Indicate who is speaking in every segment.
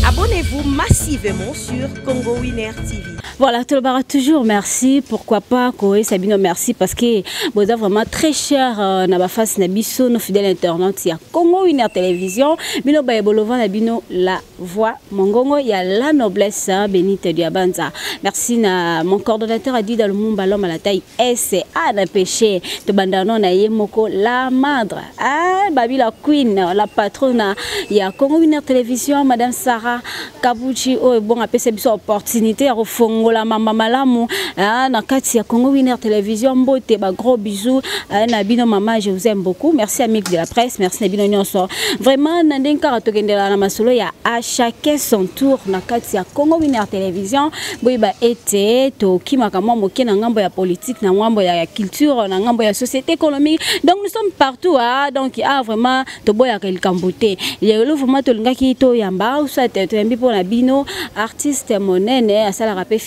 Speaker 1: Abonnez-vous massivement sur Congo Winner TV.
Speaker 2: Voilà, tout le monde toujours merci. Pourquoi pas, Koé Sabino, merci parce que vous êtes vraiment très cher. N'a face Nabiso, nos fidèles internautes. Il y a Congo Winner Télévision. Bino Bayebolovan Nabino, la voix. Mongongo, il y a la noblesse, Benite Diabanza. Merci na mon coordonnateur a dit dans le monde ballon à la taille SCA n'a péché. De bandano na yemoko la madre. Ah, Babi la queen, la patronne. Il y a Congo Winner Télévision, Madame Sarah Kabuchi. Oh, bon, après c'est une opportunité à refongo. La mama malamu na kati ya Congo Winner Télévision mbote ba gros bisous na bino mama, je vous aime beaucoup. Merci amis de la presse, merci na bino nyonso. Vraiment na ndenka tokendela na masolo ya à chacun son tour na kati ya Congo Winner Télévision boiba ete to kimaka mwa moke na ngambo ya politique na ngambo ya culture na ngambo ya société économique. Donc nous sommes partout donc vraiment to boya kel kambote. Lelo vraiment to lingaki to yamba ou ça te yambi pour na bino artiste monene asala rapé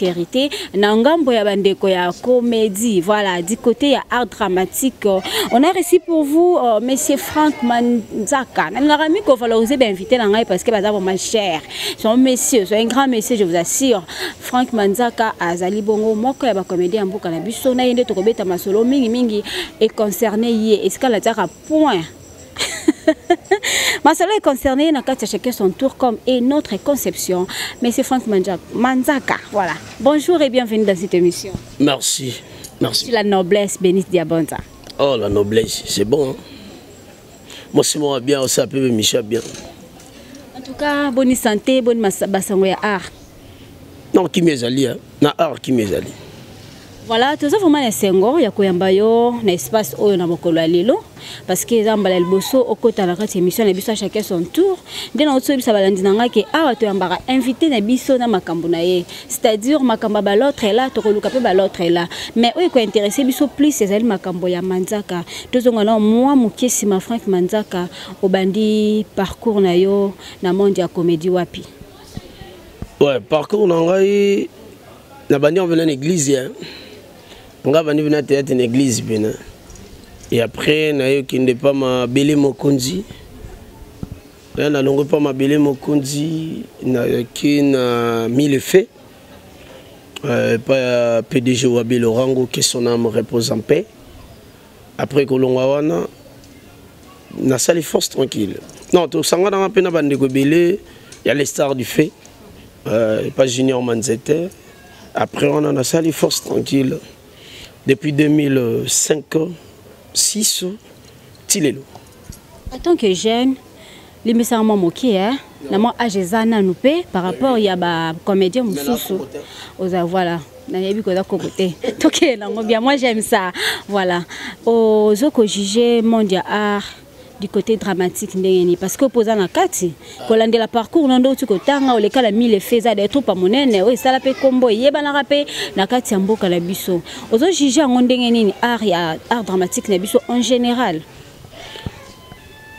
Speaker 2: Nangambo ya bandeko ya comédie, voilà, du côté ya art dramatique. On a reçu pour vous monsieur Frank Manzaka. N'avons pas valoriser d'inviter l'anglais parce que c'est vraiment cher. C'est un monsieur, c'est un grand monsieur, je vous assure. Frank Manzaka azali bongo moko ya ba comédien mboka na biso na yende to kobeta masolo mingi mingi et concerné yé est-ce qu'elle a déjà point. Masolo est concerné dans chacun son tour comme est notre conception. Mais c'est Frank Manzaka. Voilà. Bonjour et bienvenue dans cette émission.
Speaker 3: Merci. Merci.
Speaker 2: La noblesse, Bénite Diabanza.
Speaker 3: Oh, la noblesse, c'est bon. Hein? Moi, c'est moi bien, ça peut Michel bien.
Speaker 2: En tout cas, bonne santé, bonne bassango ya art.
Speaker 3: Non, qui m'est allé, hein? Na art qui m'est allé.
Speaker 2: Voilà, tout ça vraiment les sengo ya koyambayo na espace oyo na mokolo ya lelo parce que zambala liboso okota na kati émission na biso chacun son tour nde na otso bisa balandi nanga ke awa to yambaka invité na biso na makambo na ye, c'est-à-dire makamba ba l'autre là to koluka pe ba l'autre là, mais oyo ko intéresser biso plus ezali makambo ya Manzaka tozonga na moi mukesi ma Frank Manzaka obandi parcours na yo na monde ya comédie wapi.
Speaker 3: Ouais, parcours na ngai na bandi on venait l'église hein. On va venir à une église. Et après, on a pas ma belle mokonzi. On a pas ma belle mokonzi. On a mis le fait. Pas PDG Wabi Lorango que son âme repose en paix. Après que l'on a na salle force tranquille. Non, tout ça on a peine à bande de belé. Il y a les stars du fait. Pas Junior Manzete. Après on a la salle force tranquille. Depuis 2005-6, Tilelo.
Speaker 2: En tant que jeune, les messages m'ont moqué, hein. Nama ajezana noupé par rapport il y a ba comédien mususu. Voilà. Moi j'aime ça. Voilà. Aux autres jugé mondial art du côté dramatique parce que posant la kati kolande la parcours nando tu kotanga oleka la mille feza des troupes monene oui ça la pe combo yeba na rapé na kati mboka la biso ozo juger ngondenge nini art dramatique na biso en général.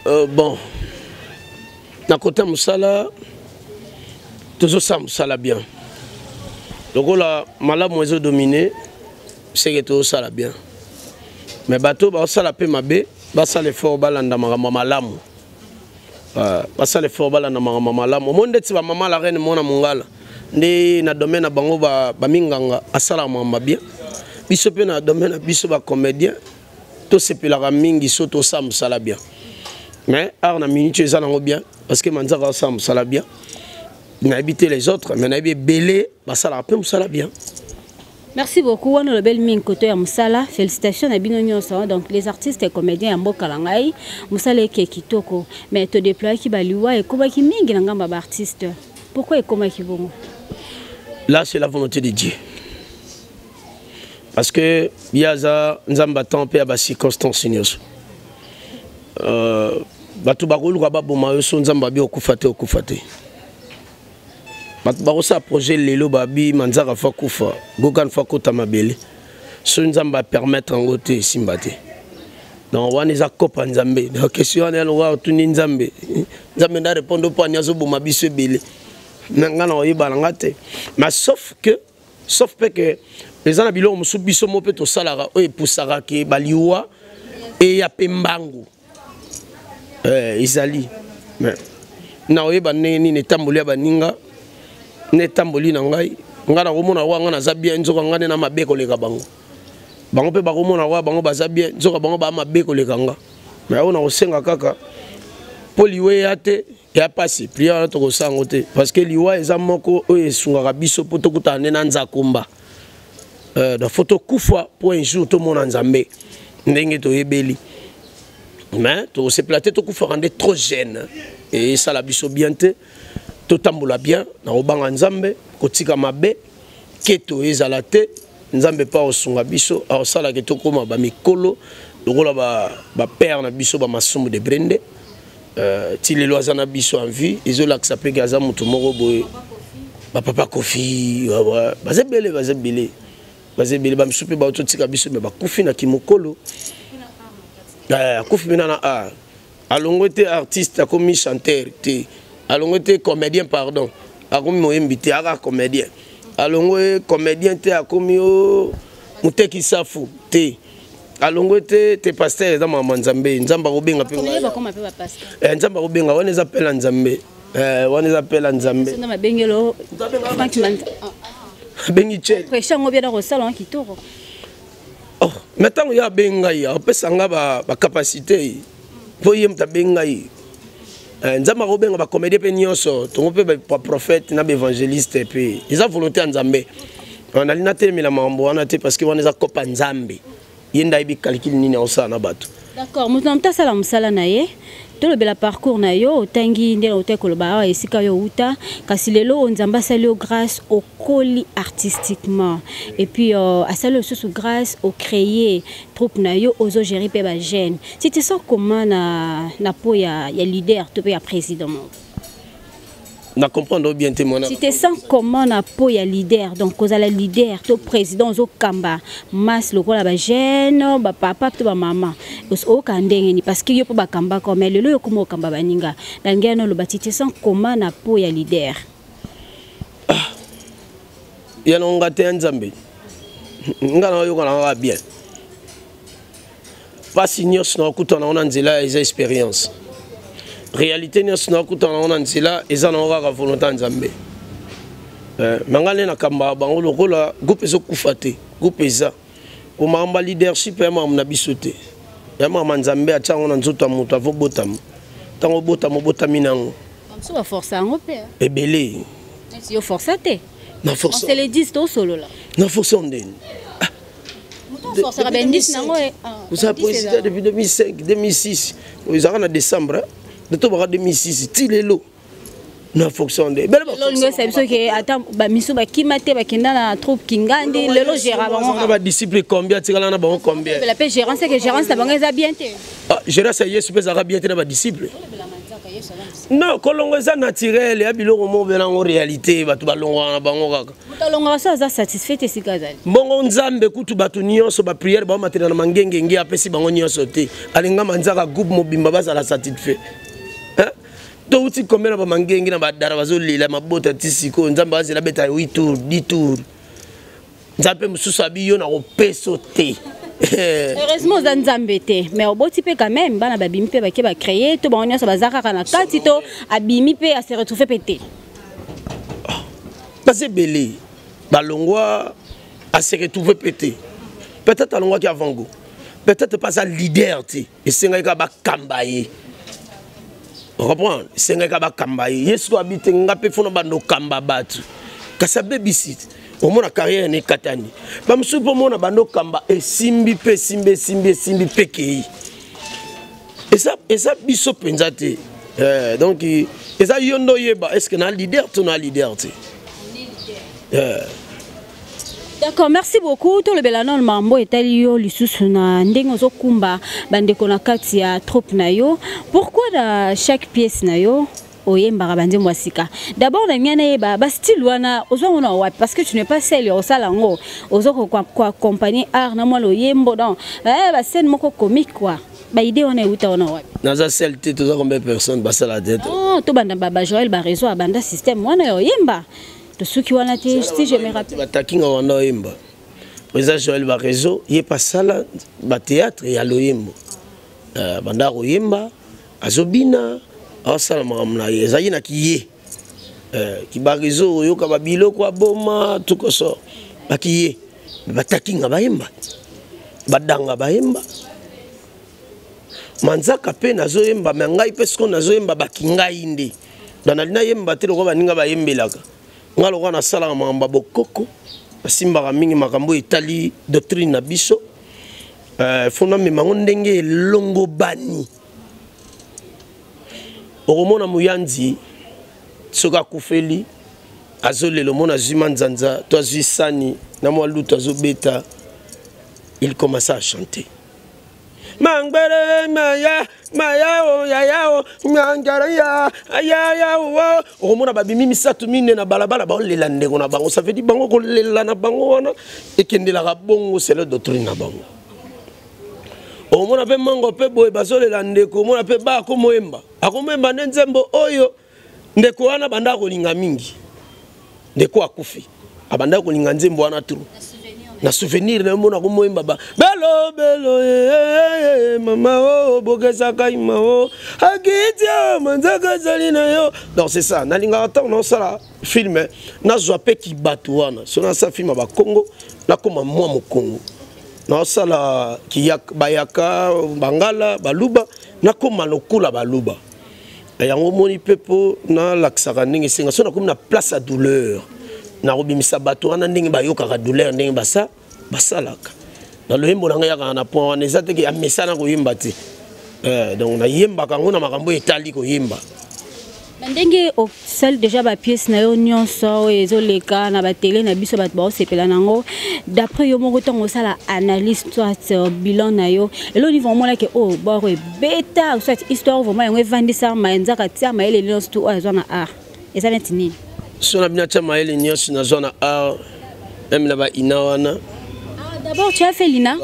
Speaker 3: Bon na côté musala toujours ça musala bien donc la malamu ezo dominer c'est que tout ça la bien mais bateau ba ça la pe mabe. Basa le fort balanda mama malamu. Basa le fort balanda mama malamu. Monde ti ba mama la reine mona mongala. Ndi na domaine na bango ba minganga asala mama bien. Biso pe na domaine na biso ba comédien. To sepela mingi soto sam sala bien. Mais art na minute ezana bien parce que Manzaka sam sala bien. Na habité les autres mais na bien belé basala pe sala bien.
Speaker 2: Merci beaucoup, on a le bel ming côté à Moussala. Félicitations à Binonio. Donc les artistes et comédiens en Bokalangai, Moussala qui est kitoko. Mais te déployer qui baliwa et comment qui ming n'angamba artiste. Pourquoi et comment qui vont?
Speaker 3: Là c'est la volonté de Dieu. Parce que Yaza Nzamba tempé à bas circonstances ignos. Batu bagulu kaba boma yoso Nzamba bi okufate. Barossa projet Lelo Babi Manzaka Fakufa Gogan Fakota Mabele so Nzamba permettre en côté Simbate donc on est à copa Nzambe la question est là tout Nzambe Nzambe n'a répondre pas nyazo boma biso belé nangana oyeba ngate mais sauf que les gens biloko musu biso mo pe to salara o epusaka ke baliwa et ya pembangu Isali mais na oyeba nini netamboli ya baninga netamboli na ngai ngana komona wa ngana za bien nzoka ngane na mabe koleka bango bango pe bakomona wa bango baza bien nzoka bango ba mabe koleka nga mais ona osenga kaka po liwe ya te ya pasi prière to kosango te parce que liwa eza moko oyo esungaka biso po tokutana na nzakomba da photo kufa pour un jour tout monde nzambe ndenge to yebeli mais to se plater to kufa rendre trop jeune et ça la biso bien te to tambola bien na obanga nzambe kotika mabe keto ezala te nzambe pa osunga biso a sala ke to koma ba mikolo lokola ba père na biso ba masumu de brende ti les lois na biso en vie izola que ça peut gaza mutu moko boye ba papa kofi bazebele ba msupe ba ototika biso me ba kufi na kimokolo kufi na a alongo te artiste akomi chanteur te alongo te comédien pardon akomi moyembi te aka comédien alongo comédien te akomi o muteki safu te alongo te pasteur za mama nzambe nzamba kobenga pe nzamba kobenga wana za pela nzambe wana za pela nzambe
Speaker 2: na mabengelo
Speaker 3: bengi che
Speaker 2: presha ngo bia ko salon kitoko
Speaker 3: oh metango ya benga ya opesa nga ba capacité po yem ta benga yi nzamba kobenga ba comédien pe nyonso to pe ba prophète na ba évangéliste pe isa volonté ya nzambe on a lina te mila mambo wana te parce que wana za kopa nzambe yenda ibi calcul nini osana bato
Speaker 2: d'accord mutam ta sala musala na ye to le bela parcours na yo tangi ndela oteko ba esika yo uta kasi lelo nzamba sali au grâce au coli artistiquement et puis à sali sous grâce au créer troupe na yo ozo gérer pe ba jeune si tu sens comment na po ya leader to pe ya président
Speaker 3: na comprendre bien témoignage.
Speaker 2: Si tu sens comment na po ya leader donc cause la leader to président zo kamba mas lokola ba jeune ba papa to ba maman o kandenge ni parce que yo po ba kamba comme lelo yo komo kamba baninga na ngeno lo batiti sens comment na po ya leader
Speaker 3: ya no ngate nzambe ngana yo kana bien pas signor sno kutana ona nzela eza expérience réalité ni sna kutana ona nzela eza na ora volonté nzambe mangale na kamba bango lokola groupe zo kufate groupe eza o mamba leadership ya mama na bisote ya mama nzambe atsango na nzoto mutu avo botam tango botami nango
Speaker 2: so ba force ngo pe
Speaker 3: ebele
Speaker 2: si yo force te
Speaker 3: na force
Speaker 2: on se le dit to solo là
Speaker 3: na force ndeni
Speaker 2: force ra ben 10 nango
Speaker 3: vous avez président depuis 2005 2006 ils arrivent en décembre de tout bras 2006 tilelo na fonction de belle
Speaker 2: longo c'est parce que attends ba miso ba kimate ba kenda na troupe kingandi lelo gérant bango
Speaker 3: ba disciple combien tikala na bango combien
Speaker 2: la paix gérance c'est que gérance na bango eza bien te
Speaker 3: ah gérance ça yesu pesa bien te na ba disciple non kolongo eza naturel ya biloko mo bela en réalité batu balongo na bango kaka
Speaker 2: mutalongo ça za satisfait te sikazali
Speaker 3: mbongo nzambe kutu batu nyonso ba prière ba matériel na mangenge ngi apesi bango nyonso te alinga manzaka groupe mobimba bazala satisfait to uti combien ba mangenge na badara bazolila mabota tisiko nzamba azela beta 8 tours 10 tours nzambe mususu abiyo na kopeso te
Speaker 2: heureusement za nzambe te mais oboti pe quand même bana babimi pe bake ba créer to bango nyonso bazaka na kati to abimi pe a se retrouver pété
Speaker 3: parce belé balongwa a se retrouver pété peut-être alongwa ki avango peut-être pas ça leader te et senga ka ba kambaye on comprend senga ka ba kambaye yesu abite ngape fona bando kamba batu kasa babysit au moins la carrière n'est katani ba msupo mona bando kamba e simbi pekei et ça biso penzate donc et ça yondo yeba est-ce que na leader to na leader te
Speaker 2: d'accord merci beaucoup to le belanon mambo etali yo lisusu na ndenge zo kumba bande kona kati ya troupe na yo pourquoi dans chaque pièce na yo oyembaka bande mwasika d'abord na ngana yeba ba style wana ozona wapi parce que tu n'es pas seul au salango ozoko kwa accompagner art na mwalo yembo donc ba scène moko comique quoi ba idée wana uta wana wapi
Speaker 3: naza seul te to za combien personne ba sala tête
Speaker 2: oh to banda ba Joël ba réseau banda système wana yo yemba to suki wana te si je me rappelle
Speaker 3: ba takinga wana yemba président Joël ba réseau yé pas sala ba théâtre ya loyembo banda ko yemba azobina asala makambo na ye ezali na kiye kibarizo oyo ka babilo kwa boma tukoso bakiye batakinga bayemba badanga bayemba manzaka pe nazoyemba me ngai pe siko nazoyemba bakingai nde danalina yemba te loko baninga bayembelaka nga loko nasalaka makambo bokoko basimbaka mingi makambo etali doctrine na biso fona memango ndenge elongo bani okomona muyanzi soka akufeli azolelo mona zima nzanza to azwi sani na mwa lutu azobeta il commence à chanter Mangbere maya maya o ya ya o ngara ya ya ya o okomona babimi misatu mine na balabala ba olela ndeko na bango ça veut dire bango ko lela na bango wana ekendelaka bongo c'est le doctrine na bango okomona pe mango pe boye bazolela ndeko omona pe ba ko moemba akomemba nzembo oyo ndeko wana banda kolinga mingi ndeko akufi abanda kolinga nzembo wana tru na souvenir na mona ko moemba ba belo belo mama o bogesa kaima o agitia manzaka zalina yo donc c'est ça nalinga attendre non ça film na zo pe ki batu wana so na sa film ba Congo na koma moi mo Congo na sala ki yak bayaka bangala baluba na koma lokula baluba yango moni pepo na laksaka ndenge senga so na komi na place à douleur na robimisa bato wana ndenge bayokaka douleur ndenge basalaka na loyembo na ngai yaka na point wana eza teke amesana koyemba te donc na yembaka ngo na makambo etali koyemba
Speaker 2: ndenge osali déjà bapièce na yo nyonso ezoleka na batele na biso bato baosepela nango d'après yo moko ntango osala analyse soit bilan na yo elo niveau omonaki o boro ebeta soit histoire vraiment yango evandisa mayenzaka tia mayele nyonso tu oyo azwa na art eza neti nini
Speaker 3: so na bina tia mayele nyonso nazwa na art même na baina wana
Speaker 2: d'abord tu as fait l'INA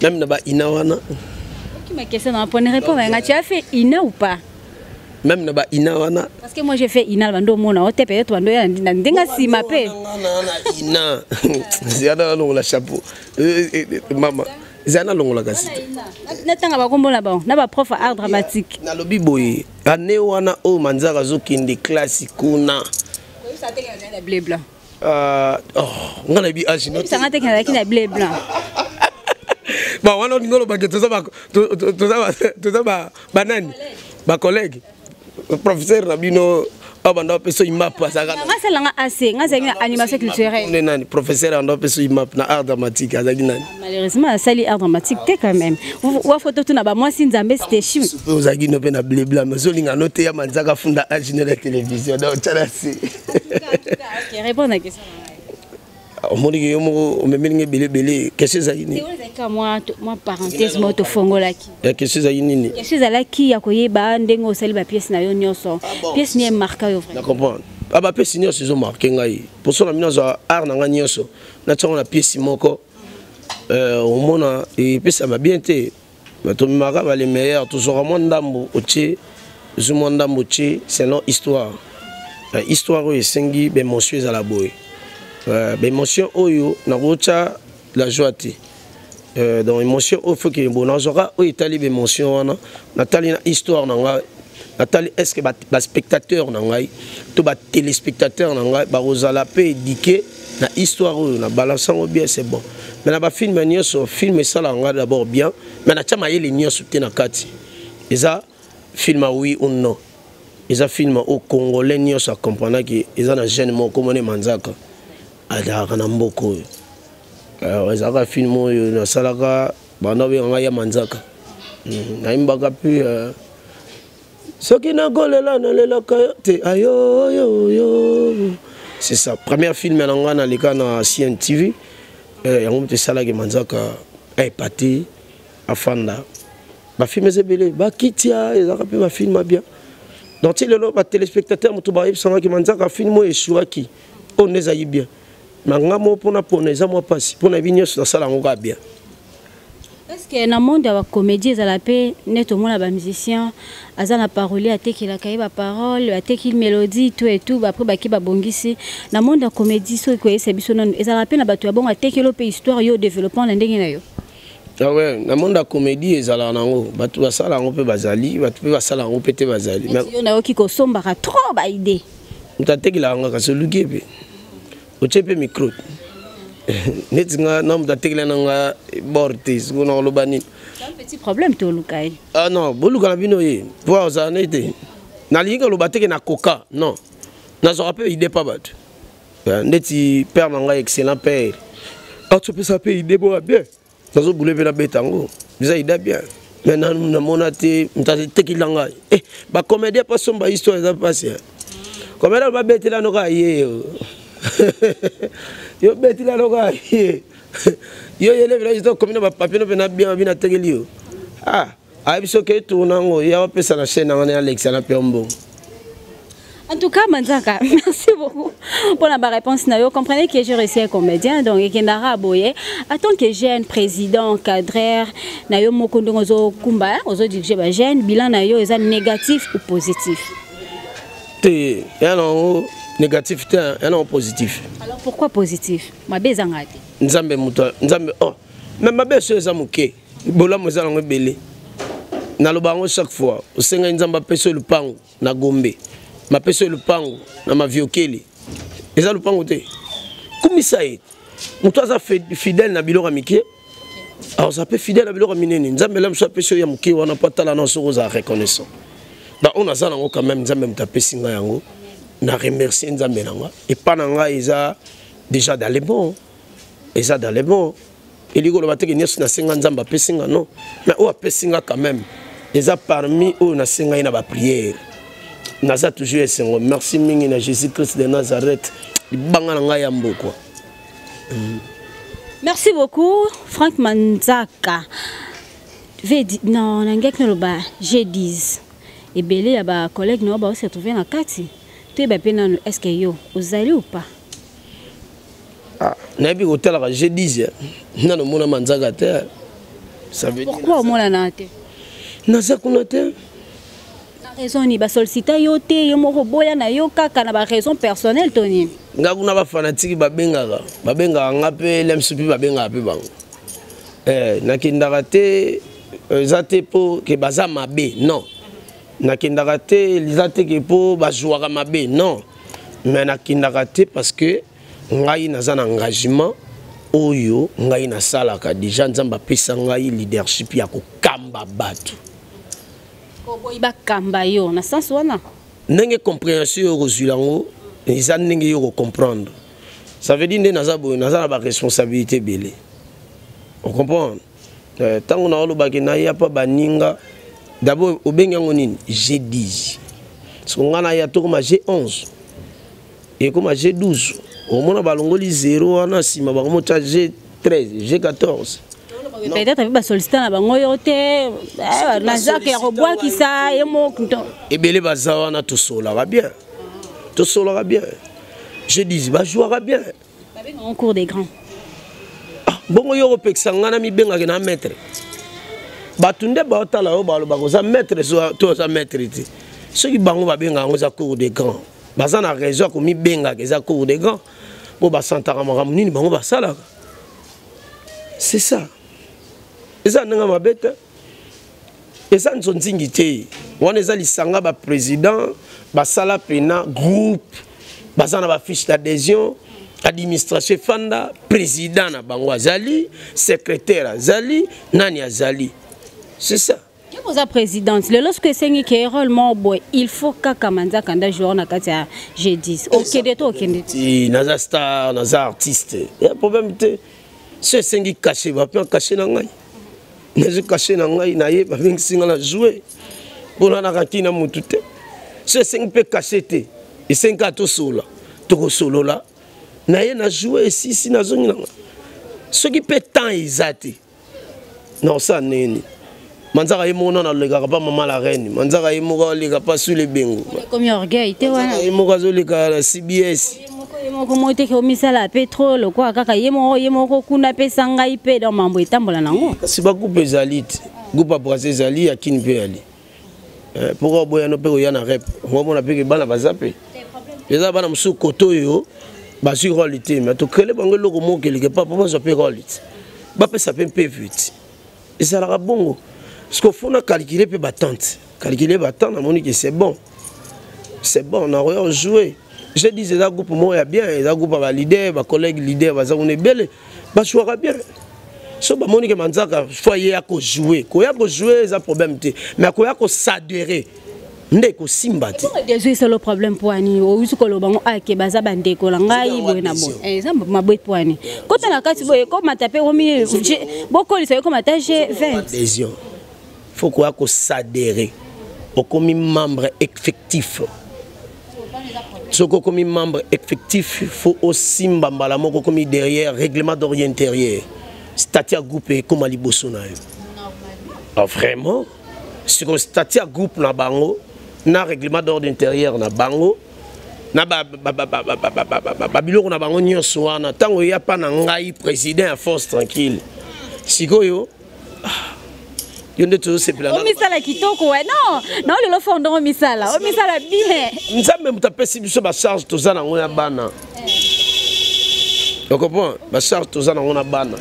Speaker 3: même na baina wana
Speaker 2: ma question na pone répondre tu as fait INA ou pas
Speaker 3: même na baina wana
Speaker 2: parce que moi j'ai fait INA bando mona o te peut-être bando ya ndinga sima pe
Speaker 3: INA ziana longola chapeau mama ziana longola kasi
Speaker 2: natanga bakombola ba na ba prof art dramatique
Speaker 3: na lobi boye ane wana o manzaka zokinde classe kuna
Speaker 2: ça te na bleu blanc
Speaker 3: ngana bi agino
Speaker 2: ça ngate kana kina bleu blanc
Speaker 3: ba wana ngolo ba toza ba banani ba collègue professeur Rabino abanda peso imap asaka
Speaker 2: ngasa langa assez ngasa ngi animation culturelle
Speaker 3: nani professeur ando peso imap na art dramatique azaki nani
Speaker 2: malheureusement sali art dramatique te quand même wa photo tu na ba moi si nzambe c'était chim
Speaker 3: ozaki no pe na bleu blanc mais zolinga note ya manzaka funda agino la télévision donc tchalasi
Speaker 2: OK répondre à question
Speaker 3: omoni yo mo omemelinge belé qu'est-ce ça yini
Speaker 2: moi parenthèse moto fongolaki
Speaker 3: qu'est-ce ça yini
Speaker 2: qu'est-ce ça laki ya koyeba ndengo sali ba pièce na yo nyonso pièce ni marqué yo
Speaker 3: vraiment comprendre aba pièce ni nyonso zo marqué ngai pour ça na mina za art na ngai nyonso na tsango na pièce moko omona et puis ça va bien te bato maka ba les meilleurs toujours moi ndambo otie zumo ndambo otie c'est non histoire histoire esengi be monsieur za la boy émotion oyo na rocha la joie donc émotion au faut que bon azora o itali émotion wana natali na histoire na nga natali est-ce que ba spectateur na ngai to ba téléspectateur na ngai ba rozala pe édiquer na histoire oyo na balançant bien c'est bon mais na ba film nyonso film ça la nga d'abord bien mais na chama yele nyonso te na kati eza film oui ou non eza film au congolais nyonso comprendre que eza na jeune moko mone manzaka ada kana mboko ezaka film oyo na salaka bana be nga ya manzaka na imbaka puis soki na golela na lela te ayo yo yo c'est ça premier film na nga na leka na CNTV yango te salaka manzaka epati afanda ba film ezebele ba kitia ezaka pe ba film bien donc le ba téléspectateur mutu ba yebsanga ki manzaka film oyo eshuaki on les a bien mangamo pona pona eza moi passe pona binyo sur sala ngoka bien
Speaker 2: est-ce que na monde wa comédie za la paix neto mona ba musicien aza na parolier atekela kai ba parole ateki mélodie tout et tout après ba ki ba bongisi na monde wa comédie so ko esa biso non eza la paix na bato ya bon atekelo pe histoire yo développement na ndenge na yo
Speaker 3: Ah ouais, na monde la comédie ezala nango, batu basala ngo pe bazali, batu pe basala ngo pété bazali.
Speaker 2: Mais on a qui ko sombara trop ba idée.
Speaker 3: Mutateki la nga ka soluke pe. Ochepe micro. Netinga na mutateki la nga bortis, ko na lobani.
Speaker 2: C'est un petit problème to lukai.
Speaker 3: Ah non, boluka na bino ye. Voir ça n'était. Na linga lo bateke na coca, non. Na zo rappelle idée pas batu. Neti père nga excellent père. Ah tu peux ça payer idée bien. Ça zo boule la betango. Bisa idée bien. Maintenant na monate mutateki la nga. Ba comédien pas somba histoire ça passer. Comédien ba bete la no ka ye. Yo bete la no ka ye. Yo yele village to comédien ba papier no na bien bien tegeli yo. Ah, abiso ke tournango ya wa pesa na chaîne na Alex na Piombo.
Speaker 2: En tout cas, Manzaka, merci beaucoup pour la réponse. Vous comprenez que je suis un comédien, donc Kendara Aboye. En tant que jeune président, cadreur, Nayo Mokondongo Kumba, aux autres dirigeants jeunes, bilan Nayo est négatif ou positif?
Speaker 3: Il y a un négatif, il y a un positif.
Speaker 2: Alors pourquoi positif? Ma bezangate.
Speaker 3: Nzambe muta, nzambe oh, même ma belle soeur zamuke, bola mo zalongo belé. Na lobango chaque fois, o senga nzamba peso le pango na Gombe. Ma peso le pango na ma viokeli. Eza le pango te. Kumisa e. Muto aza fidèle na biloko mike. Alors ça peut fidèle na biloko minene. Nzambe la mso peso ya muke wana patala na soko za reconnaissant. Bah on a ça nango quand même nzambe mtape singa yango. Na remercier nzambe nanga. Et pas nanga eza déjà dans les bons. Eza dans les bons. Et ligo lo bateke nyesu na singa nzamba pesinga non. Mais o pesinga quand même. Eza parmi eux na singa ina ba prière. Naza toujours esengo. Merci mingi na Jésus-Christ de Nazareth. Banga nga ya mboko.
Speaker 2: Merci beaucoup Frank Manzaka. Non, nangek no ba G10. Et belé ya ba collègue no ba se trouver na kati. Tu ba pena est-ce que yo ozali ou pas?
Speaker 3: Ah, nabi hôtel la G10. Na no mona Manzaka te. Ça veut dire
Speaker 2: pourquoi mona na te?
Speaker 3: Naza kuna te.
Speaker 2: Raison ni ba solliciter yo te yo moko boya na yo kaka na ba raison personnelle toni.
Speaker 3: Nga kuna ba fanatique ba bengaka nga pe lemsupi ba bengaka pe bango. Nakindaka te zate po ke baza mabe non. Nakindaka te lizate ke po ba jouaka mabe non. Mais nakindaka te parce que ngai naza na engagement oyo ngai na salaka déjà nzamba pesa ngai leadership ya ko kamba batu.
Speaker 2: Boiba kamba yo na sens wana
Speaker 3: nenge compréhension yo kozulango eza nenge yo comprendre ça veut dire naza na ba responsabilité belé on comprend tango na oloba ke na ya pa baninga d'abord obengango nini G10 so ngana ya to comme G11 et comme G12 au mona balongoli 0 wana sima ba mo G13 G14.
Speaker 2: Peut-être avec solliciter na bango yo te na zaki ya roboa ki sa yemo
Speaker 3: et belé bazawa na to sola va bien. To sola va bien. Je dis ba jouera bien.
Speaker 2: Ba ben en cours des grands.
Speaker 3: Ah bongo yo peksa ngana mi benga ke na maître. Ba tunde ba otala yo ba lo ba ko za maître so to za maître ti. Ce qui bango ba benga ngo za cours des grands. Ba za na raison ko mi benga ke za cours des grands. Bo ba santara maramu nini bango ba sala. C'est ça. Et ça n'a pas bête. Et ça ne sont pas on est allé sanga ba président, ba sala pena groupe, ba sana ba fiche d'adhésion, administration fanda, président na bango azali, secrétaire azali, nani azali. C'est ça.
Speaker 2: Qui vous a présidente le lorsque c'est qui est rôle boy, il faut kaka manza kanda joueur na kati ya G10. OK de to OK de.
Speaker 3: Si naza star, naza artiste. Il y a problème te. Ce sengi caché, va pas cacher na ngai. Je caché na ngai na ye ba vingi singa na jouer. Bona na katina mutu te. Ce sengi pe caché te. Et senga to sola. To solo la. Na ye na jouer si na zongi na. Ce qui peut temps izate. Non ça neni. Manzaka yemona na lega pas maman la reine. Manzaka yemoka lega pas sur les bengo.
Speaker 2: Comme orgueil te wana.
Speaker 3: Yemoka zo lega CBS.
Speaker 2: Comment te ko misala pétrole quoi kaka yemo kuna pesa ngai pe dans mambo etambola nango
Speaker 3: kasi ba coupe ezalite groupe brasser ezali akini pe ali pourquoi boya no pe ko yana rep ngo mona pe ke bana bazape eza bana musu koto yo ba su qualité mais to kele bango loko mo quelque pas pour ça pe qualité ba pe ça pe vite Et ça la bongo. Parce qu'il faut calculer peu battante. Calculer battante, on dit que c'est bon. C'est bon, on a joué. Je dis que groupe moi bien, les groupe va leader, les collègues leader, on est belle, bah jouera bien. So ba moni que manzaka foyer à jouer. Ko ya ko jouer ça problème té. Mais ko ya ko s'adhérer. Ndeko simba té.
Speaker 2: Déjà c'est le problème pour ani. O usu ko lo bango ake baza bandeko la ngai boye na bo. Ça ma boye pour ani. Quand on a kati boye ko matape o mi boko li so ko mataje 20.
Speaker 3: Adhésion. Faut ko ya ko s'adhérer. Au comme membre effectif. Comme membre effectif, il faut aussi mbambala moko comme derrière règlement d'ordre intérieur. Statut groupe comme ali bosona. Vraiment, sur le statut groupe na bango, na règlement d'ordre intérieur na bango, na biloko na bango nyonso wana tango ya pa na ngai président à force tranquille. Sikoyo
Speaker 2: Omisala kitoko ouais non non le fondon omisala bien
Speaker 3: nzambe mutapesi biso ba charge tozana ngona bana donc bon ba charge tozana ngona bana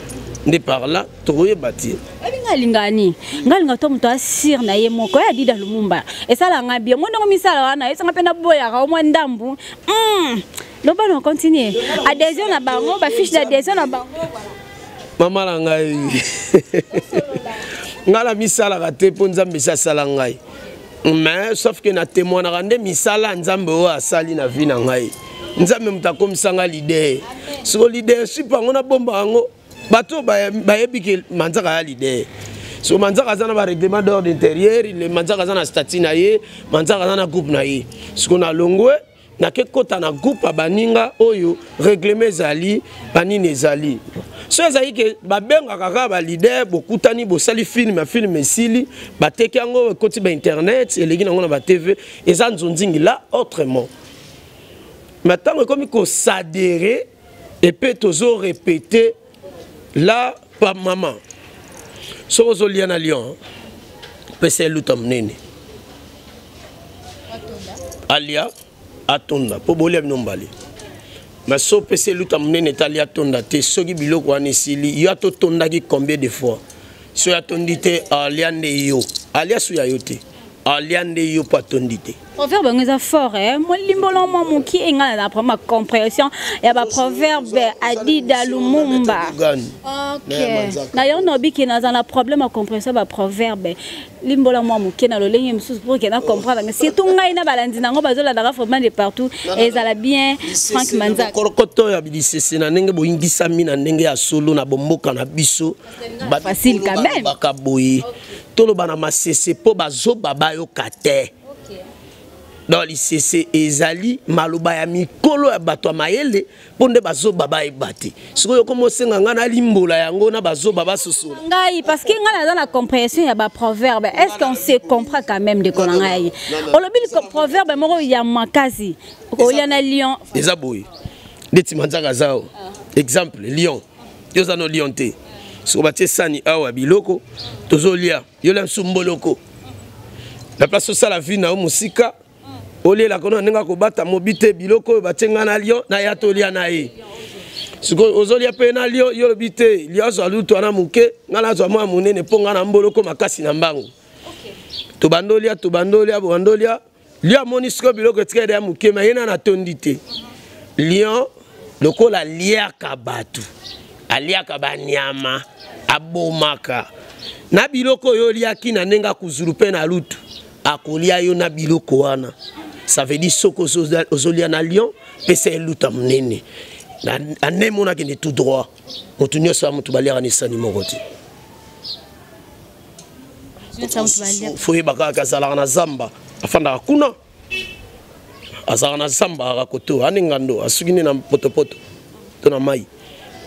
Speaker 3: ndi par là toye bati
Speaker 2: ngalinga to muto asir na ye moko ya dida lumumba esala nga bien mondo omisala wana esanga pena boya ka mo ndambu lo bana continue adhésion na bango ba fiche d'adhésion na bango
Speaker 3: mama la ngai ngala misala raté pour nzambe sa sala ngai mais sauf que na témoin na rande misala nzambe o asali na vie na ngai nzambe mutakomisa nga leader so leadership ngona bomba ngo bato ba yebike manzaka ya leader so manzaka zana ba règlement d'ordre intérieur le manzaka zana statut na ye manzaka zana groupe na ye siko na longwe na ke kota na groupe baninga oyo règlement zali banini ezali so ezali ke babenga kaka ba leader bokutani bosali film esili bateki yango koti ba internet eleki nango na ba TV eza nzonzingi là autrement maintenant comme ko s'adhérer et peut toujours répéter là par maman so ozolia na Lyon pese lutam nene alia atonda po bolia nombali mais so pese lutam nene tali atonda te soki biloko wana esili yo atotondaki combien de fois so atondi te aliande yo alias ya yo te aliande yo po atondi te
Speaker 2: proverbe ngeza fort mo limbolo mo moki engala na ma compréhension ya ba proverbe adida lumumba OK na yo no biki na za problème à compréhension ba proverbe limbolo mo moki na lo lenye msusu pour que na comprendre mais si tout ngai na balandi nango bazola na vraiment de partout et ça la bien Frank Manzaka
Speaker 3: korokoto ya bidisese na ndenge boyingisa mina ndenge ya solo na bomboka na biso
Speaker 2: facile quand même
Speaker 3: bakaboyi tolo bana masese po bazo baba yo kate dans l'ICC ezali maloba ya mikolo ya bato mayele ponde bazo baba ebate siko yo komosenga ngana limbola yango na bazo baba soso
Speaker 2: ngai parce que ngana dans la compréhension ya ba proverbe est-ce qu'on se comprend quand même de konangai olobi le proverbe moko ya makazi ko ya na Lyon
Speaker 3: eza boy ndeti manzaka zao exemple Lyon yo za no Lyon te siko batie sani awa biloko tozolia yo la sumboloko la place ça la vie na musika Olé la kono nenga ko bata mobité biloko batenga na Lyon na yatolia na ye. Siko ozolia pe na Lyon yo bité liazo aluto na muke ngala zo mwa munene ponga na mboloko makasi na mbangu. To bandolia bondolia lia monisco biloko tkede ya muke mayena na tondité. Lyon lokola liaka batu. Aliaka banyama abomaka. Na biloko yo liaki na nenga kuzuru na lutu. Akolia yo na biloko wana. Ça veut dire soko ozolia na Lyon pese lutam nene na anemona kende tout droit motunyo sa mutu balera ni sani mokoti foi baka kasala na zamba afanda kuna azala na zamba rakoto anengando asugine na potopoto to na mai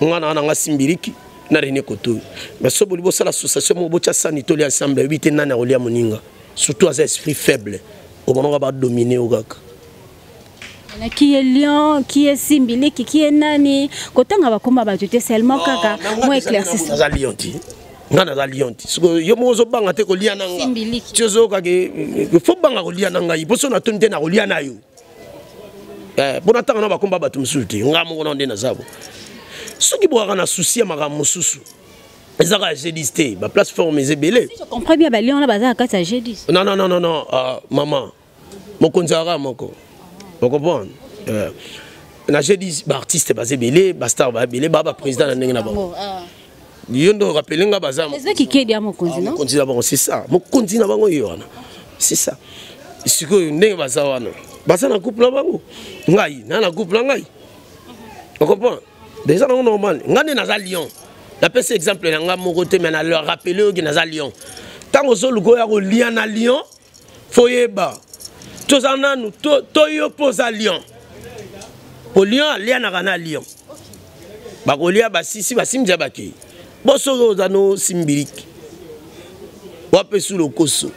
Speaker 3: ngana na ngasimbiriki na rene koto mais so bolibo sala association mo bocha sanitoli ensemble 8 nana olia moninga surtout à esprit faible on va dominer au gars.
Speaker 2: Qui est Lyon, qui est Simbiliki, qui est Nani, quand on va comme abattre seulement kaka, moi éclairci.
Speaker 3: On a Lyon, on a Lyon. Yo mozo banga te ko liana nga.
Speaker 2: Simbiliki.
Speaker 3: Tiozo kage, faut banga ko liana nga. Ipo so na tonte na ko liana yo. Bona tanga na ba komba batu musulti. Nga mo na ndena zabo. Soki bo na souci maka mususu. ils ont G10, la plateforme est belée.
Speaker 2: Je comprends bien, Lyon, là, à G10.
Speaker 3: Non, maman. Mon konzara, mon ko. Vous comprenez? Na G10, artiste basé belé, star belé, baba président na ndenge na bango. Yondo rappelé nga bazam.
Speaker 2: Est-ce que qui est mon continent?
Speaker 3: Mon continent, c'est ça. Mon continent bango yona. C'est ça. Siko ndenge bazawana. Basa na couple na bango. Ngai, na couple na ngai. Vous comprenez? Déjà non normal. Ngane na za Lyon. La pese exemple na nga mon côté mais na leur rappeler que na za Lyon. Tant ozo lugo ya ko lien na Lyon, foyeba. Tozana nous toyo pose à Lyon. Pour Lyon, Lyon na Lyon. Bakolia basisi basimja bake. Boso zano simbirik. Wape sous le koso.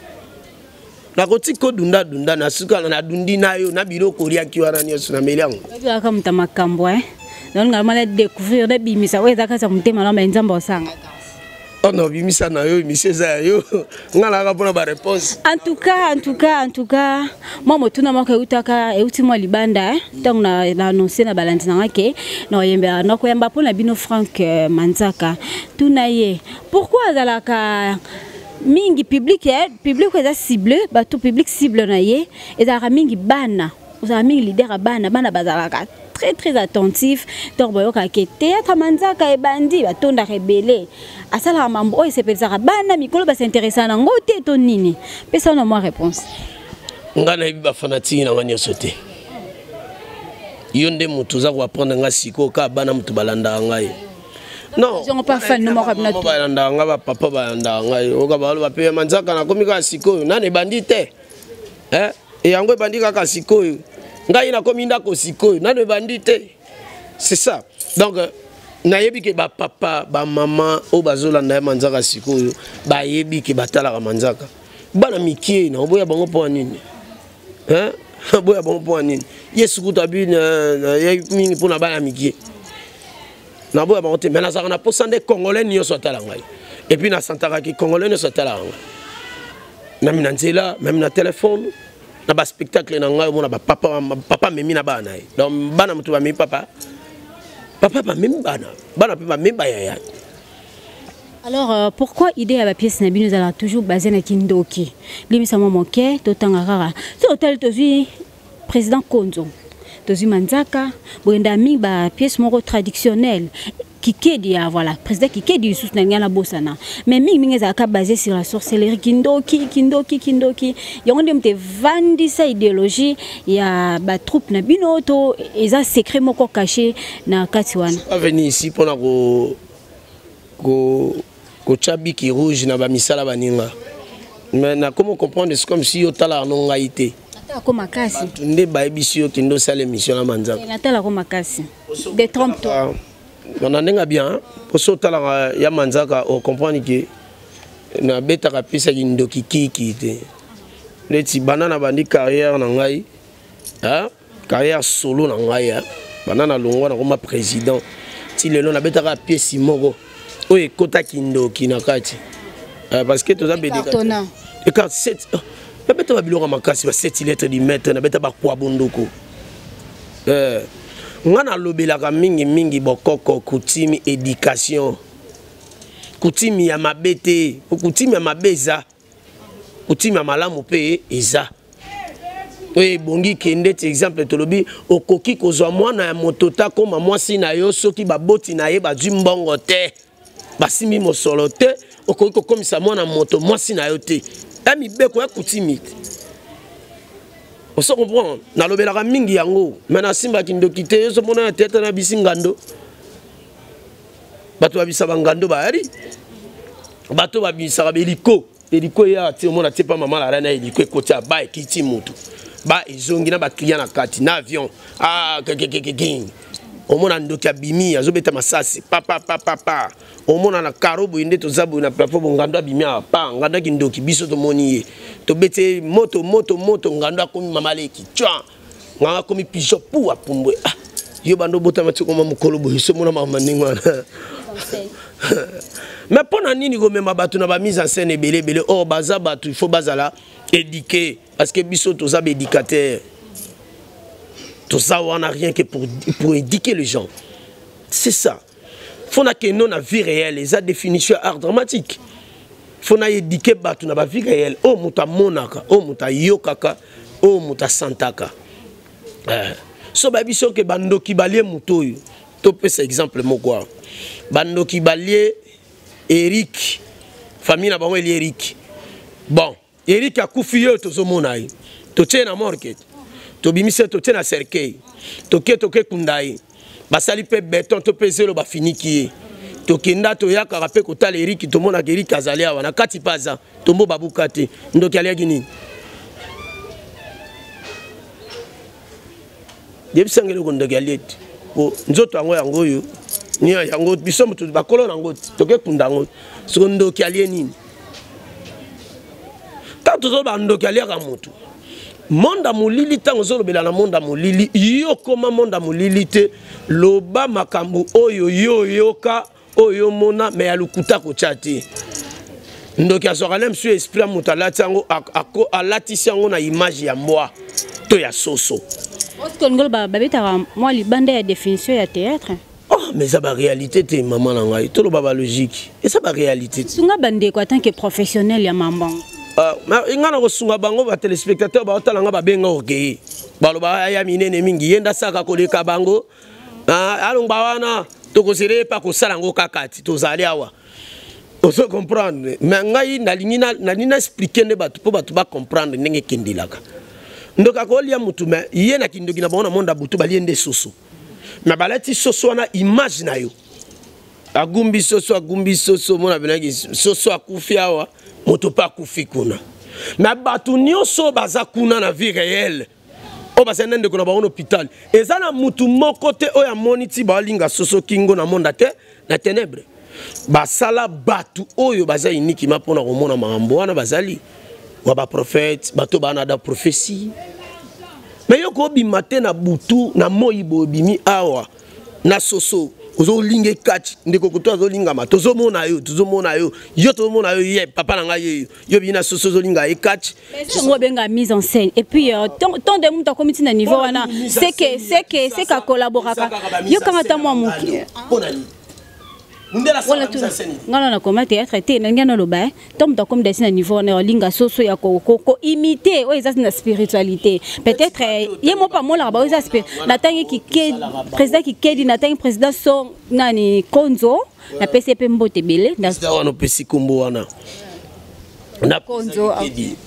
Speaker 3: Na kotiko dunda na suka na dundi na yo na biro kolia kiwana nyoso na meliango.
Speaker 2: Ba ka mutamakambo donc normalement découvrir des bimisa ouais ça ça mutema na nzamba osanga.
Speaker 3: Oh non, bimisa na yo monsieur za yo. Ngala ka pona ba réponse.
Speaker 2: En tout cas, moi motuna moko utaka euti mo libanda donc na annoncer na balandi na ke na yemba na ko yamba pona bino Frank Manzaka. Tunaye. Pourquoi azalaka mingi public est ciblé, bah tout public cible na ye et za mingi bana. Oza mingi leader bana bazalaka très attentif donc boyoka ke théâtre Manzaka e bandi batonda rebelle asala mambo et c'est ça bana mikolo ba s'intéresser na ngote to nini pesa na moi réponse
Speaker 3: ngana biba fanatique na ngani sote yonde mutu za ko apprendre nga siko ka bana mutu balanda ngai non
Speaker 2: je pas fan no mo kabina
Speaker 3: to balanda nga ba papa balanda ngai o ka ba lo pe Manzaka na komika siko nane bandite et yango bandika ka siko ngai na komi ndako sikoyo nane bandite c'est ça donc nayebi ke ba papa ba maman o bazolanda Manzaka sikoyo ba yebi ke batala Manzaka bana mikie na oboya bango po nini boya bango po nini yesu kutabi na mingi pona bana mikie na boya bango te mais na saka na posande congolais nyo sotala ngai et puis na santaka ki congolais nyo sotala ngai na minanzela même na téléphone na ba spectacle na ngai mona ba papa memi na bana donc bana mutu ba memi papa ba memi bana pe ba memi ba yaya.
Speaker 2: Alors pourquoi idée à la pièce na bino zala toujours basé na kindoki limisa mo moke to tanga rara so hotel to vi président Konzo to zi Manzaka boenda mi ba pièce moko traditionnelle Kikedi voilà président Kikedi sous na bosana mais mingi za ka basé sur la sorcellerie kindoki yango ndemte vandi sa idéologie ya ba troupe na binoto eza secret moko caché na katiwana
Speaker 3: pas venir ici pour na ko chabiki rouge na ba misala baninga mais na comment comprendre c'est comme si yo tala no ngaité
Speaker 2: ko makasi
Speaker 3: tunde ba ebisio kindo sale mission na Manzaka
Speaker 2: na tala ko makasi de trompe-toi.
Speaker 3: On en est bien, pour ce temps ya Manzaka, on comprend que na beta kapisa kindoki qui les ti banana bandi carrière na ngai, carrière solo na ngai, banana longwa na comme président. Ti le na beta kapisi moko, oye kota kindoki na kati, parce que tous a bédika. Et quand 7, na beta ba biloko makasi ba 7 lettres du maître na beta ba kwa bondoko. Ngana lobelaka mingi bokoko kutimi éducation kutimi ya mabete kutimi ya mabeza kutimi ya malamu pe eza oui bongi kende exemple tolobi okoki kozwa mwana ya motota koma mwasi na yo soki baboti na ye bazwi mbongo te basimi mosolo te okoki kokomisa mwana moto mwasi na yo te emi beko ya kutimi on se comprend na lobelaka mingi yango mais na simba kindoki te so mona na tete na bisingando bato babisa bangando bayari bato babisa beliko ya ti mona te pa mama la rana eliko ekoti ba ekiti mutu ba ezongi na ba client na kati na avion omona ndoki abimi azobeta masasi papa omona na karobo inde to zabu na plafond ngando abimi pa ngando kindoki biso to moni ye to bete moto ngando akomi mamaleki twa nganga akomi pigeon pou apumbwe yo bando bota matiko ma mukolo bo so mona mama ningwana mais pona nini go mema batu na ba mise en scène belé or baza batu il faut bazala éduquer parce que biso to zabe éducateur. Tout ça, on n'a rien que pour éduquer les gens. C'est ça. faut na que non na vie réelle les définition art dramatique faut na éduquer batu na ba vie réelle o muta monaka o muta yokaka o muta santaka so ba biso ke bandoki balie mutoyo to pesa exemple moko bandoki balie Eric famille na bango eli Eric bon Eric a kufiyo tozo monai to tena morket to bimise to tena cercueil to ke kundai basali pe béton to pezelo ba finiki to kenda to yaka rapé ko tala Eric to mona Eric azali awa na kati paza to mbo babukati ndoki ali gini debisangelo ko ndoki ali ko nzoto yango yango yo ni yango biso mutu bakolo nango to ke kunda ngo so ndoki ali nini tanto zo ba ndoki ali ka mutu Monda mulili tango zolo bela na monda mulili yo koma monda mulili te loba makambu oyo yo yoka oyo mona me alukuta ko chati ndoki azokana msu esprit mutalati yango ako alatisi yango na image ya mbwa to ya soso
Speaker 2: Oskongol ba babeta moi libanda ya définition ya théâtre
Speaker 3: mais ça ba réalité te maman na ngai to lo ba logique et ça ba réalité
Speaker 2: sunga bande ko tant que professionnel ya mambang
Speaker 3: ingana kosunga bango ba téléspectateur ba otala nga ba benga orgueil baloba ya minene mingi yenda saka koleka bango alongba wana to ko sere pa ko sala ngo kakati to zali awa oso comprendre mais ngai na expliquer ne batu po batu ba comprendre ndenge kendilaka ndoka ko lia mutu me yena kindoki na bona monda butu baliende soso mais balati soso na image na yo agumbi soso mona benaki soso akufi awa moto pa kufi kuna mais batu nyonso baza kuna na vie réelle o basende ndeko na ba hôpital eza na mutu moko te oya moniti ba linga soso kingo na monde te na ténèbres basala batu oyo baza unique ma pona ko mona mambo wana bazali wa ba prophète bato bana da prophétie mais yoko bimate na butu na moyibo bimi awa na soso ozo linge catch ndeko kuto ozo linga ma tozo mona yo yo to mona yo ye papa na ngai yo bina soso ozo linga e catch
Speaker 2: ngo benga mise en scène et puis tant de muta comité na niveau wana c'est que collaboraka yo kangata moi muki
Speaker 3: wala tu
Speaker 2: ngana na comment théâtre te ngana lo ba tom ta comme dessiner niveau na linga soso ya ko imiter o eza na spiritualité peut-être ye mo pas mo la ba eza na tangi ki président ki kedi na tangi président so nani konzo na PCP mbote belé na
Speaker 3: wana pesi kombo wana na konzo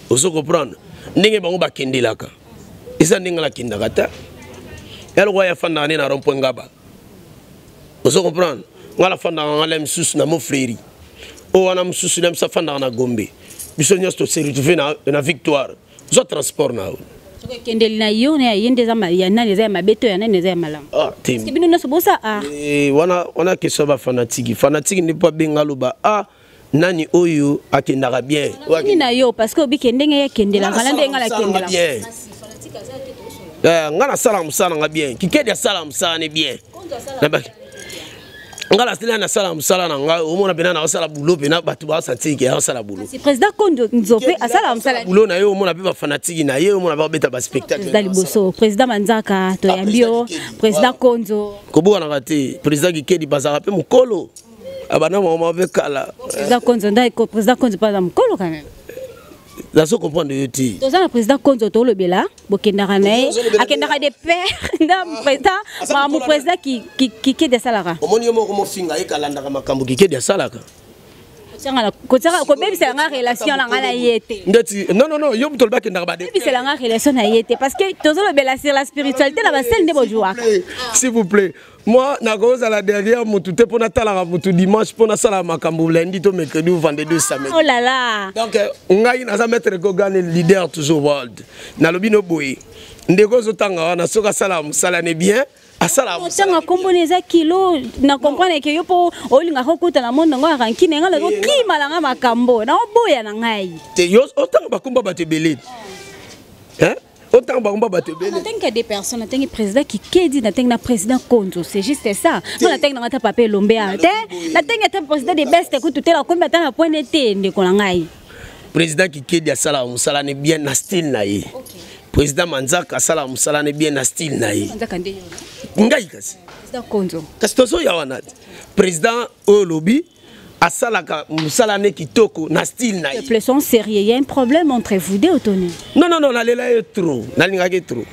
Speaker 3: oso comprendre ndenge bango ba kendelaka eza ndenge la kindaka ta yalo ya fanda na rond-point ngaba oso comprendre ngala fanda ngala msusu na mo frère o wana msusu na msa fanda na Gombe biso nyosto seritifié na victoire zo transport na
Speaker 2: kendeli na yo na yende za ya nani za mabeto ya nani za malamu
Speaker 3: parce
Speaker 2: que bino naso bosa
Speaker 3: wana question ba fanatique ne pas bengalo ba nani oyo akendaka bien
Speaker 2: nani na yo parce que obi ndenge ya kendela ngala ndenge la kendela
Speaker 3: ngala salam sana bien kikedi ya salam sana bien ngala sila na sala musala na nga o mona bena na sala boulot bena batu ba santi ke sala boulot
Speaker 2: si président Kondo Nzopé a sala musala
Speaker 3: boulot na yo o mona be ba fanatique na yo o mona ba beta ba spectacle
Speaker 2: président Liboso président Manzaka to yambio président Konzo
Speaker 3: ko buka na kati président Kikedi bazaka pe mukolo abana mama be kala
Speaker 2: président Konzo ndai ko président Konzo pas mukolo quand même
Speaker 3: la so comprendre yoti
Speaker 2: to za président Konzo to lobela bokendaka nae akendaka de père na président ma président qui de salara
Speaker 3: omoni mo ko finga ekalanda makambo Kikedi salaka
Speaker 2: ko bebisa nga relation na ngala yete
Speaker 3: ndeti non yo mutol ba kendaka ba de
Speaker 2: bebisa nga relation na yete parce que to zo lobela sur la spiritualité na ba sel de bojuaka
Speaker 3: s'il vous plaît moi na cause à la dernière mutu te pona tala mutu dimanche pona sala makambo lundi to mercredi ou vendredi samedi
Speaker 2: oh là là
Speaker 3: donc ngai na za mettre ko gane leader toujours world na lobino boy ndeko zo tanga wana soka sala ne bien asala
Speaker 2: musanga komboneza kilo na comprendre que yo po olinga kokuta na monde ngo rankine ngala ko kima la makambo na oboya na ngai
Speaker 3: te yo otanga bakumba batebele autant ba batebele
Speaker 2: tant que des personnes tant que président Kikedi na tant na président Konzo c'est juste ça on a tant na ta papier lombea te na tant que président de best écoute tout la combien temps na point net ndeko na ngai
Speaker 3: président Kikedi asala musala ne bien na style na ye président Manzaka sala musala ne bien na style na ye ngai kasi kasi tozo ya wana président Olobi asalaka musala ne kitoko na style na ye.
Speaker 2: Les sont sérieux, il y a un problème entre vous deux, Tony.
Speaker 3: Non la lela est trop na lingaki trop.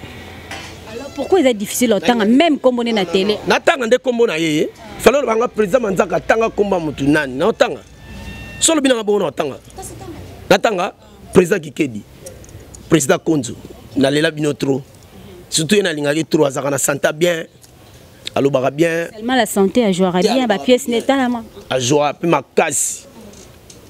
Speaker 2: Alors pourquoi il est difficile autant même comme on est na télé
Speaker 3: na tanga nde kombo na ye falo banga président Manzaka tanga komba mutu nani na tanga solo binanga bona tanga na tanga président Kikedi président Konzo na lela bino trop surtout na lingaki trop azaka na santé bien alobaka bien
Speaker 2: seulement la santé a jouera bien ba pièce neta la main
Speaker 3: a jouera pe makasi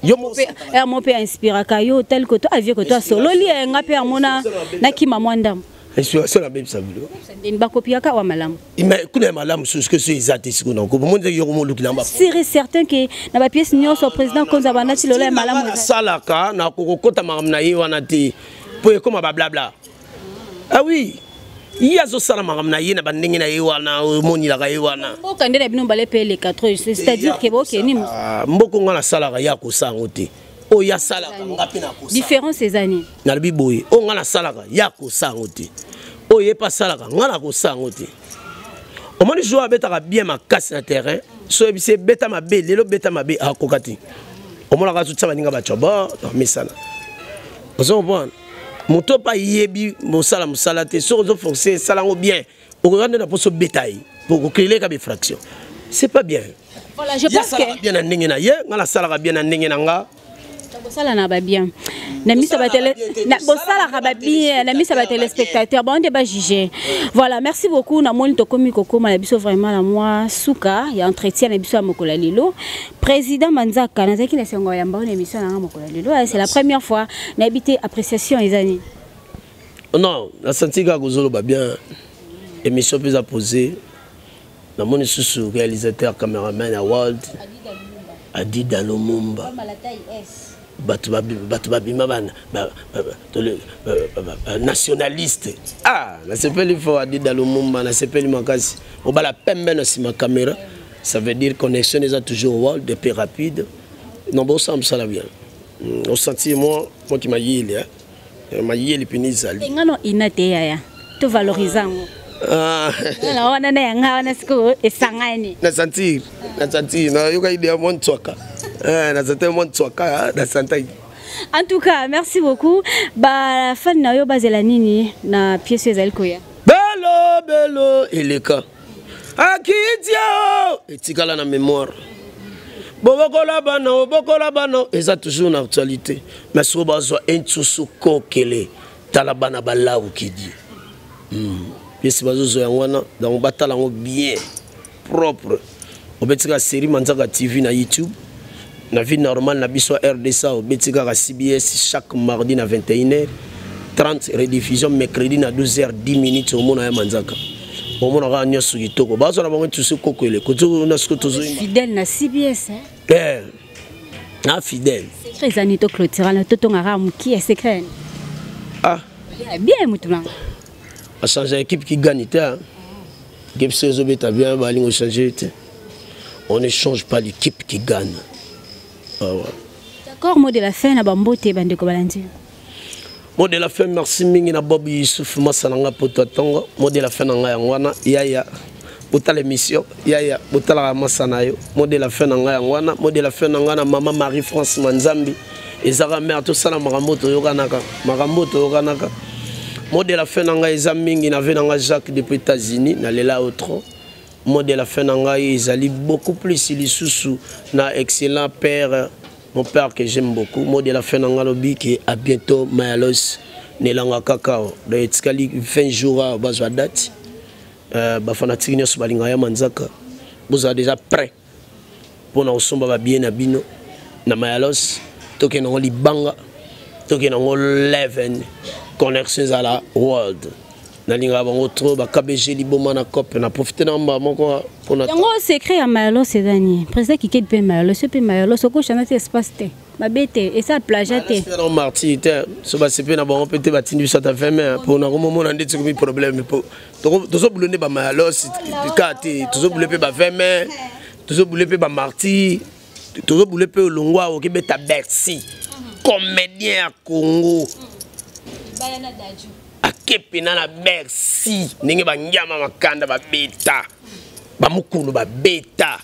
Speaker 3: yo
Speaker 2: mon père inspira kayo tel que toi avieux que toi solo li nga pe amona na kima mwanda
Speaker 3: inspiration la même sabilo
Speaker 2: ndeni ba copie ka wa malamu
Speaker 3: mais kuna malamu ce que c'est exact siko na ko monde yo mo lukila mba
Speaker 2: c'est certain que na ba pièce nyonso président Konza bana ti lola malamu
Speaker 3: salaka na ko kota makam na ye wana te po comme ba blabla ah oui il y a zo sala makam na ye na bandenge na ye wana moni la ye wana
Speaker 2: mboka ndena bino balé pe les 4 c'est-à-dire que boke ni
Speaker 3: mboko ngala salaka ya ko sango te o ya salaka ngapi na ko
Speaker 2: différence ces années
Speaker 3: na biboye o ngala salaka ya ko sango te o ye pa salaka ngala ko sango te o moni joueur betaka bien makasi na terrain so ebise beta mabe lelo beta mabe akokati o mona ka tutsa baninga bachoba misala ozo bon moto pa yebi mosala musala te so ozo forcer salango bien o regarde na poso betaille pour créer ka fraction c'est pas bien.
Speaker 2: Voilà, je pense que
Speaker 3: bien na ndenge na ye ngala salaka bien na ndenge na nga
Speaker 2: bosala na ba bien na misa ba télé na bosala ba bien na misa ba téléspectateurs bon on débat juger. Voilà, merci beaucoup na moni to komi kokoma na biso vraiment la moi suka ya entretien na biso mokola lilo président Manzaka na zaki na sengo ya mbona émission na mokola lilo c'est la première fois na habité appréciation les années.
Speaker 3: Non, na senti ka kozolo ba bien émission plus à poser na moni susu réalisateur caméraman à World Adi Dalomumba batu babima bana nationaliste ah na sepeli fo Adi Dalomumba na sepeli makasi obala pembe na sima caméra ça veut dire connexion est toujours World de plus rapide non bon ça me sala bien au senti moi qui m'a yé les pénis ali
Speaker 2: ngano inate ya to valorisant ah la wana na nga wana siku esangani
Speaker 3: na sentir na yoka idea mon tsoka na sentir mon tsoka na sentir.
Speaker 2: En tout cas merci beaucoup ba fan na yo bazela nini na pièce ezali koya
Speaker 3: belo eleka akitia etikala na mémoire bokola bana eza toujours na actualité mais so bazwa entsusu kokele talabana balawu kidi pièce bazozo yangwana donc batalango bien propre obetika série Manzaka TV na YouTube na vie normale na biso RDC obetika ka CBS chaque mardi na 21h30 rediffusion mercredi na 12h10 au mona ya Manzaka au mona ka nyosu kitoko bazo na bango tusu kokele kozo na sko tozo
Speaker 2: fidèle na CBS
Speaker 3: na fidèle
Speaker 2: très anito clôtural na totonga ramu qui est secret
Speaker 3: ah
Speaker 2: bien mutulanga
Speaker 3: a changer équipe qui gagne équipe Sezobeta bien balingo changer on ne change pas l'équipe qui gagne. Ah ouais.
Speaker 2: D'accord, mot de la fin na bambote bande ko balandi.
Speaker 3: Mot de la fin merci mingi na Bob Youssouf Masananga potatonga mot de la fin nga yangwana yaya botala émission yaya botala masanayo mot de la fin nga yangwana mot de la fin nga na maman Marie-France Manzambi ezaka mère to sala makamboto yokanaka mot de la fin nga ezamingi na venanga Jacques depuis États-Unis na lela autre mot de la fin nga ezali beaucoup plus lisusu na excellent père mon père que j'aime beaucoup mot de la fin nga lobi que à bientôt Mayalos nelanga kakao de etikali 20 jours bazwa date ba fanatique nyos balinga ya Manzaka vous êtes déjà prêt pour na osomba ba bien na bino na Mayalos toke na libanga toke na leven connexions à la world na linga bango trop ba KBG liboma na cop na profiter na mba moko pour na
Speaker 2: yango secret ya Mayalos ces années président qui quitte pe Mayalos soko chana te espace te mabete et ça plagiate
Speaker 3: non marti te so ba sepe na bango peut-être batindi ça ta fait mais pour na moment na ndeti ko mi problème pour tozo boulonner ba Mayalos kati tozo boulé pe ba 20 mais tozo boulé pe ba marti tozo boulé pe longwa o kebeta Bercy comédien à Congo kepena na Bercy ndenge banyama makanda babeta bamukulu babeta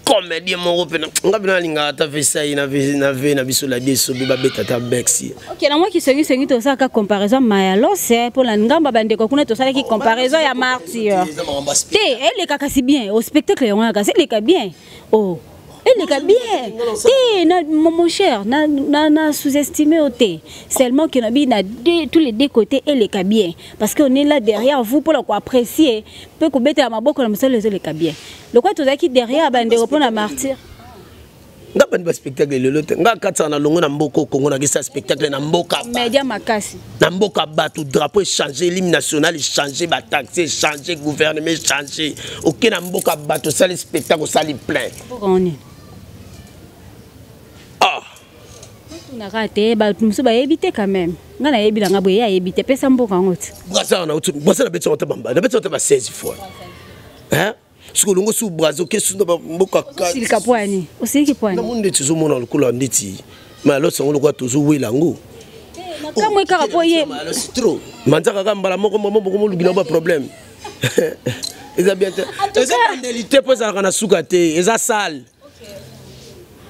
Speaker 3: comédie moko pena ngabina linga ta vesa ina na biso la deso babeta ta Bercy.
Speaker 2: OK, na moi qui sengi to ça ka comparaison mayalo c'est pour la ngamba bandeko kuna to ça qui comparaison ya martyr. Té elle est kasi bien au spectacle on a kasi elle est bien. Oh elle est bien. Té mon cher na sous-estimé au té. Seulement que na tous les deux côtés elle est bien parce qu'on est là derrière vous pour apprécier peut ko beta maboko na musale les ka bien. Le quoi tout ça qui derrière bandeko pour la martyr.
Speaker 3: Nga bandi spectacle le lote nga katsa na longo na mboko Congo na gisa spectacle na mboka
Speaker 2: média makasi
Speaker 3: na mboka bato drapeau changer l'hymne national changer ba taxer changer gouvernement changer OK na mboka bato ça le spectacle ça li plein
Speaker 2: on est na raté ba muso ba éviter quand même nga na yebi nga boye ya éviter pesa mboka ngoti
Speaker 3: braza na utu braza na beto bamba na beto ba 16 fois hein siko longo su brazo ke su ba mboka ka
Speaker 2: silika poani osiki poani
Speaker 3: na monde tizo mona lokula nditi mais lo sango lokwa tozo wilango
Speaker 2: na kamwe ka rapoye
Speaker 3: c'est trop manzaka ka mbala moko moko lugina ba problème eza bien eza fidélité pour ça kana suka te eza sale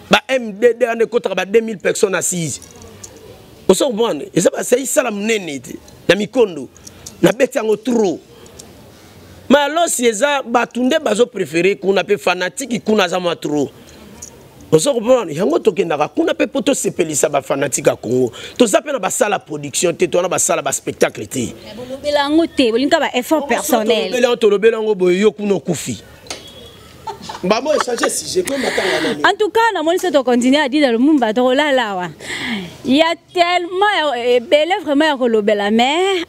Speaker 3: ba MDD on est contre ba 2000 personnes assises on se comprend et ça c'est ça la mnene na mikondo na beti yango trop mais alors si eza batunde bazo préféré qu'on appelle fanatique qu'on a zama trop on se comprend yango tokendaka qu'on appelle poto sepelisa ba fanatique à Congo to zape na ba sala production te to na ba sala ba spectacle te
Speaker 2: bolobela ngo te bolinga ba effort personnel
Speaker 3: bolobela ngo boyo kuno kufi. Maman échanger si j'ai pas m'attendre.
Speaker 2: En tout cas, na moni se to continuer à dire dans le monde bato là là. Il y a tellement belle vraiment à kolobela mais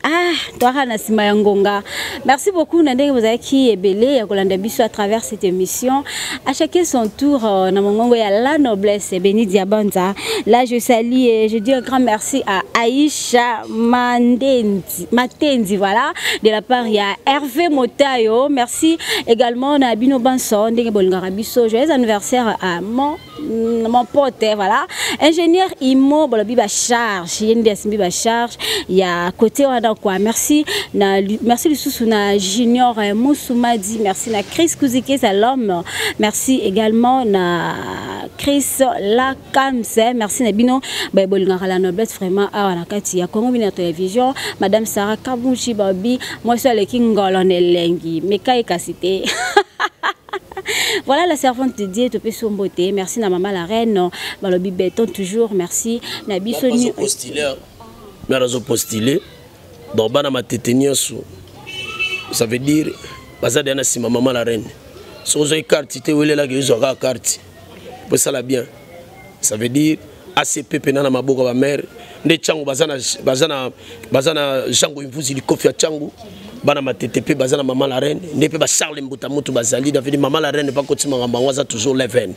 Speaker 2: toi na sima ya ngonga. Merci beaucoup Nandenge vous avez qui est belé ya kolanda biso à travers cette émission. À chacun son tour na mongongo ya la noblesse Béni Diabanza. Là je salue et je dis un grand merci à Aïcha Matenzi voilà de la part ya Hervé Motayo. Merci également na Bino Banson ndenge bolingara biso. Joyeux anniversaire à mon pote voilà. Ingénieur Imo biba charge yende simbiba charge ya côté wana quoi merci le sous na Junior Moussoumadi merci na Chris Kouzike Salom merci également na Chris Lakamse merci na bino ba bolingara la noblesse vraiment à la kati ya Congo Mine Télévision madame Sarah Kabouchi Babi moi c'est le kingolo nelengi mekai kasite. Voilà la servante de Dieu, te son beauté. Merci na maman la reine. Balobi béton toujours. Merci na bisoni.
Speaker 3: Mais raison postulé. Donc bana ma tétenios. Ça veut dire baza de na si maman la reine. So zo carte te wele la que zo ga carte. Pour ça la bien. Ça veut dire ACP pena na maboko ba mère. Nde changu bazana changu imvuzi li kofi ya changu. Bana matete bazana maman la reine ne peut pas Charles Mbuta mutu bazali david maman la reine ne pas continuer ngamba waza toujours leven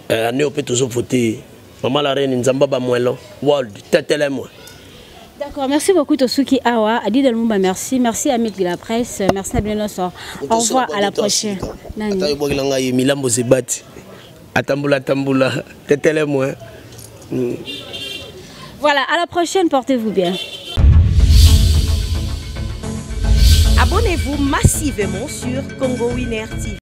Speaker 3: ne peut toujours voter maman la reine nzamba ba mwelo world tetele moi.
Speaker 2: D'accord, merci beaucoup Tosuki Awa Adi Delmumba merci à Amit de la presse merci à Benoso au revoir à la prochaine nani
Speaker 3: ata yobogila ngai milambo zebati atambula tetele moi.
Speaker 2: Voilà, à la prochaine, portez-vous bien.
Speaker 1: Abonnez-vous massivement sur Congo Winner TV.